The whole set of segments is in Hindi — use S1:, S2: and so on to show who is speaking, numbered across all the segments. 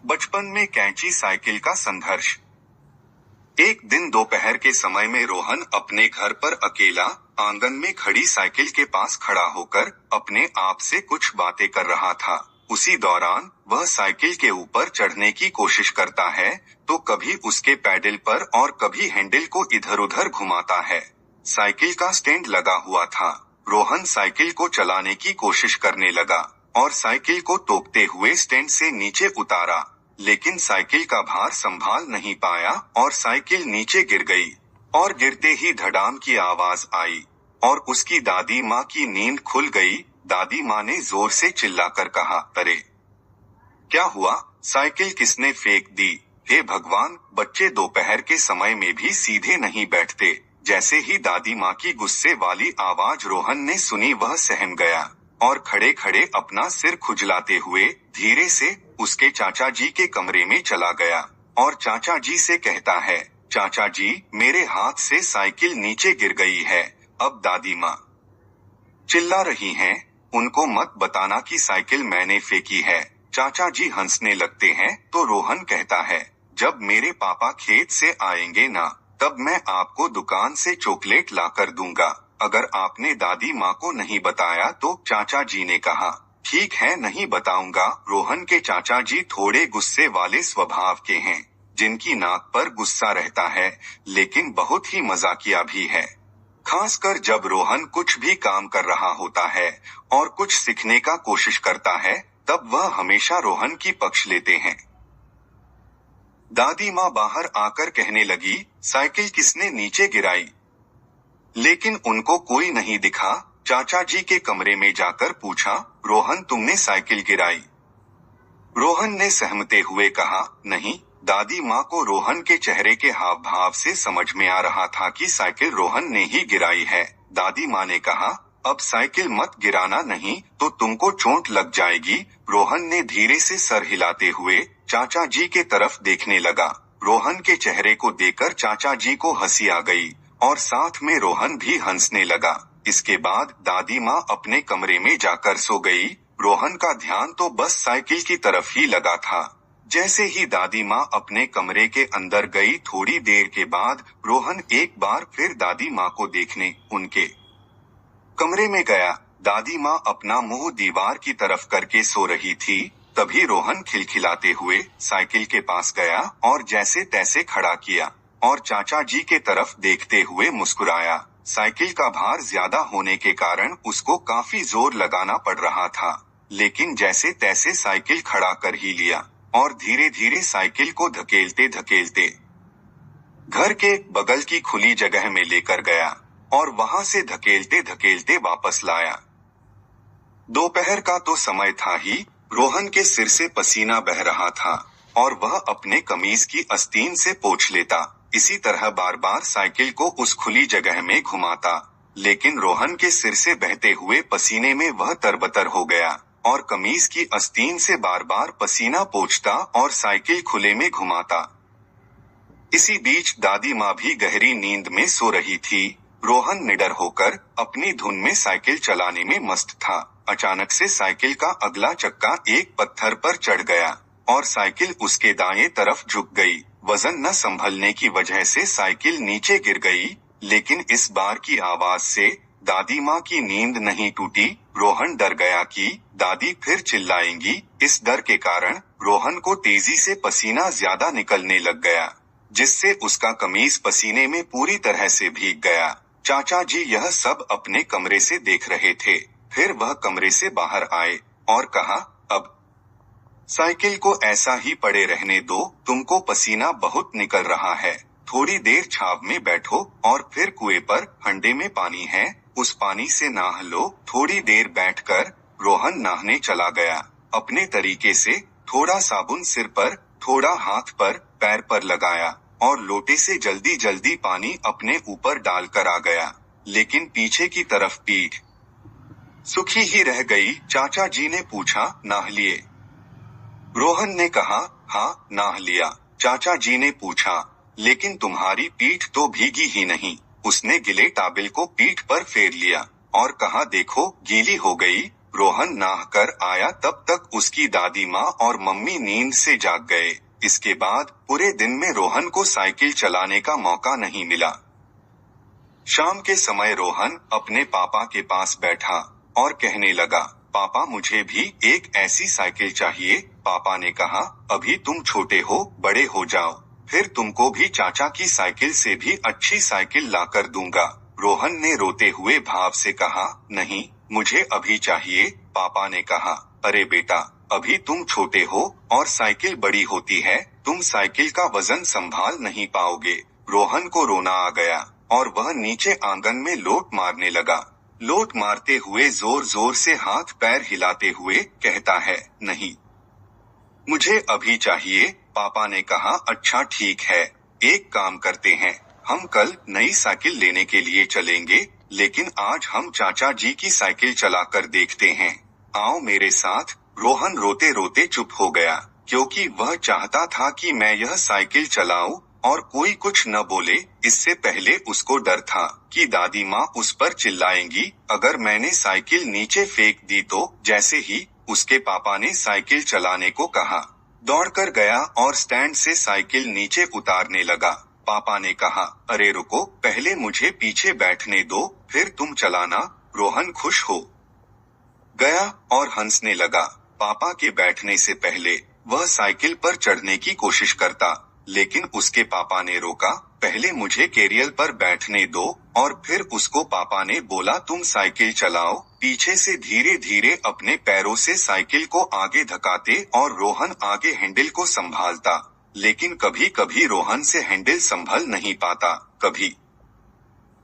S1: बचपन में कैंची साइकिल का संघर्ष। एक दिन दोपहर के समय में रोहन अपने घर पर अकेला आंगन में खड़ी साइकिल के पास खड़ा होकर अपने आप से कुछ बातें कर रहा था। उसी दौरान वह साइकिल के ऊपर चढ़ने की कोशिश करता है तो कभी उसके पैडल पर और कभी हैंडल को इधर उधर घुमाता है। साइकिल का स्टैंड लगा हुआ था। रोहन साइकिल को चलाने की कोशिश करने लगा और साइकिल को टोकते हुए स्टैंड से नीचे उतारा, लेकिन साइकिल का भार संभाल नहीं पाया और साइकिल नीचे गिर गई। और गिरते ही धड़ाम की आवाज आई और उसकी दादी माँ की नींद खुल गई। दादी माँ ने जोर से चिल्लाकर कहा, अरे क्या हुआ? साइकिल किसने फेंक दी? हे भगवान, बच्चे दोपहर के समय में भी सीधे नहीं बैठते। जैसे ही दादी माँ की गुस्से वाली आवाज रोहन ने सुनी वह सहम गया और खड़े खड़े अपना सिर खुजलाते हुए धीरे से उसके चाचा जी के कमरे में चला गया और चाचा जी से कहता है, चाचा जी, मेरे हाथ से साइकिल नीचे गिर गई है। अब दादी माँ चिल्ला रही हैं, उनको मत बताना कि साइकिल मैंने फेंकी है। चाचा जी हंसने लगते हैं तो रोहन कहता है, जब मेरे पापा खेत से आएंगे ना, तब मैं आपको दुकान से चॉकलेट लाकर दूंगा। अगर आपने दादी माँ को नहीं बताया तो चाचा जी ने कहा, ठीक है, नहीं बताऊंगा। रोहन के चाचा जी थोड़े गुस्से वाले स्वभाव के हैं, जिनकी नाक पर गुस्सा रहता है लेकिन बहुत ही मजाकिया भी है। खासकर जब रोहन कुछ भी काम कर रहा होता है और कुछ सीखने का कोशिश करता है, तब वह हमेशा रोहन की पक्ष लेते हैं। दादी माँ बाहर आकर कहने लगी, साइकिल किसने नीचे गिराई? लेकिन उनको कोई नहीं दिखा। चाचा जी के कमरे में जाकर पूछा, रोहन, तुमने साइकिल गिराई? रोहन ने सहमते हुए कहा, नहीं। दादी माँ को रोहन के चेहरे के हाव भाव से समझ में आ रहा था कि साइकिल रोहन ने ही गिराई है। दादी माँ ने कहा, अब साइकिल मत गिराना, नहीं तो तुमको चोट लग जाएगी। रोहन ने धीरे से सर हिलाते हुए चाचा जी के तरफ देखने लगा। रोहन के चेहरे को देखकर चाचा जी को हंसी आ गई और साथ में रोहन भी हंसने लगा। इसके बाद दादी माँ अपने कमरे में जाकर सो गई। रोहन का ध्यान तो बस साइकिल की तरफ ही लगा था। जैसे ही दादी माँ अपने कमरे के अंदर गई, थोड़ी देर के बाद रोहन एक बार फिर दादी माँ को देखने उनके कमरे में गया। दादी माँ अपना मुंह दीवार की तरफ करके सो रही थी। तभी रोहन खिलखिलाते हुए साइकिल के पास गया और जैसे तैसे खड़ा किया और चाचा जी के तरफ देखते हुए मुस्कुराया। साइकिल का भार ज्यादा होने के कारण उसको काफी जोर लगाना पड़ रहा था, लेकिन जैसे तैसे साइकिल खड़ा कर ही लिया और धीरे धीरे साइकिल को धकेलते धकेलते घर के बगल की खुली जगह में लेकर गया और वहां से धकेलते धकेलते वापस लाया। दोपहर का तो समय था ही। रोहन के सिर से पसीना बह रहा था और वह अपने कमीज की आस्तीन से पोंछ लेता। इसी तरह बार बार साइकिल को उस खुली जगह में घुमाता, लेकिन रोहन के सिर से बहते हुए पसीने में वह तरबतर हो गया और कमीज की आस्तीन से बार बार पसीना पोंछता और साइकिल खुले में घुमाता। इसी बीच दादी माँ भी गहरी नींद में सो रही थी। रोहन निडर होकर अपनी धुन में साइकिल चलाने में मस्त था। अचानक से साइकिल का अगला चक्का एक पत्थर पर चढ़ गया और साइकिल उसके दाएं तरफ झुक गई। वजन न संभलने की वजह से साइकिल नीचे गिर गई, लेकिन इस बार की आवाज से दादी माँ की नींद नहीं टूटी। रोहन डर गया कि दादी फिर चिल्लाएंगी। इस डर के कारण रोहन को तेजी से पसीना ज्यादा निकलने लग गया, जिससे उसका कमीज पसीने में पूरी तरह से भीग गया। चाचा जी यह सब अपने कमरे से देख रहे थे। फिर वह कमरे से बाहर आए और कहा, अब साइकिल को ऐसा ही पड़े रहने दो, तुमको पसीना बहुत निकल रहा है। थोड़ी देर छाव में बैठो और फिर कुएं पर हंडे में पानी है, उस पानी से नहा लो। थोड़ी देर बैठकर रोहन नहाने चला गया। अपने तरीके से थोड़ा साबुन सिर पर, थोड़ा हाथ पर, पैर पर लगाया और लोटे से जल्दी जल्दी पानी अपने ऊपर डालकर आ गया, लेकिन पीछे की तरफ पीठ सूखी ही रह गई। चाचा जी ने पूछा, नाह लिए? रोहन ने कहा, हाँ, नाह लिया। चाचा जी ने पूछा, लेकिन तुम्हारी पीठ तो भीगी ही नहीं। उसने गिले टाबिल को पीठ पर फेर लिया और कहा, देखो, गीली हो गई। रोहन नहाकर आया तब तक उसकी दादी माँ और मम्मी नींद से जाग गए। इसके बाद पूरे दिन में रोहन को साइकिल चलाने का मौका नहीं मिला। शाम के समय रोहन अपने पापा के पास बैठा और कहने लगा, पापा मुझे भी एक ऐसी साइकिल चाहिए। पापा ने कहा, अभी तुम छोटे हो, बड़े हो जाओ, फिर तुमको भी चाचा की साइकिल से भी अच्छी साइकिल लाकर दूंगा। रोहन ने रोते हुए भाव से कहा, नहीं, मुझे अभी चाहिए। पापा ने कहा, अरे बेटा, अभी तुम छोटे हो और साइकिल बड़ी होती है, तुम साइकिल का वजन संभाल नहीं पाओगे। रोहन को रोना आ गया और वह नीचे आंगन में लोट मारने लगा। लोट मारते हुए जोर जोर से हाथ पैर हिलाते हुए कहता है, नहीं, मुझे अभी चाहिए। पापा ने कहा, अच्छा ठीक है, एक काम करते हैं, हम कल नई साइकिल लेने के लिए चलेंगे, लेकिन आज हम चाचा जी की साइकिल चलाकर देखते हैं, आओ मेरे साथ। रोहन रोते रोते चुप हो गया, क्योंकि वह चाहता था कि मैं यह साइकिल चलाऊं और कोई कुछ न बोले। इससे पहले उसको डर था कि दादी माँ उस पर चिल्लाएंगी अगर मैंने साइकिल नीचे फेंक दी तो। जैसे ही उसके पापा ने साइकिल चलाने को कहा, दौड़कर गया और स्टैंड से साइकिल नीचे उतारने लगा। पापा ने कहा, अरे रुको, पहले मुझे पीछे बैठने दो, फिर तुम चलाना। रोहन खुश हो गया और हंसने लगा। पापा के बैठने से पहले वह साइकिल पर चढ़ने की कोशिश करता, लेकिन उसके पापा ने रोका, पहले मुझे कैरियर पर बैठने दो। और फिर उसको पापा ने बोला, तुम साइकिल चलाओ। पीछे से धीरे धीरे अपने पैरों से साइकिल को आगे धकाते और रोहन आगे हैंडल को संभालता, लेकिन कभी कभी रोहन से हैंडल संभल नहीं पाता, कभी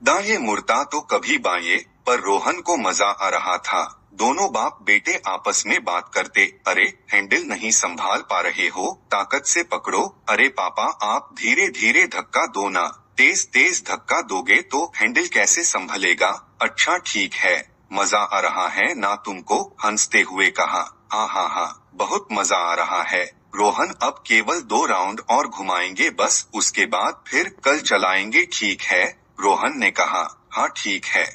S1: दाएं मुड़ता तो कभी बाएं, पर रोहन को मजा आ रहा था। दोनों बाप बेटे आपस में बात करते, अरे हैंडल नहीं संभाल पा रहे हो, ताकत से पकड़ो। अरे पापा, आप धीरे धीरे धक्का दो ना, तेज तेज धक्का दोगे तो हैंडल कैसे संभलेगा। अच्छा ठीक है, मजा आ रहा है ना तुमको, हंसते हुए कहा। हाँ हाँ हाँ, बहुत मजा आ रहा है रोहन, अब केवल 2 राउंड और घुमाएंगे बस, उसके बाद फिर कल चलाएंगे, ठीक है। रोहन ने कहा, हाँ ठीक है।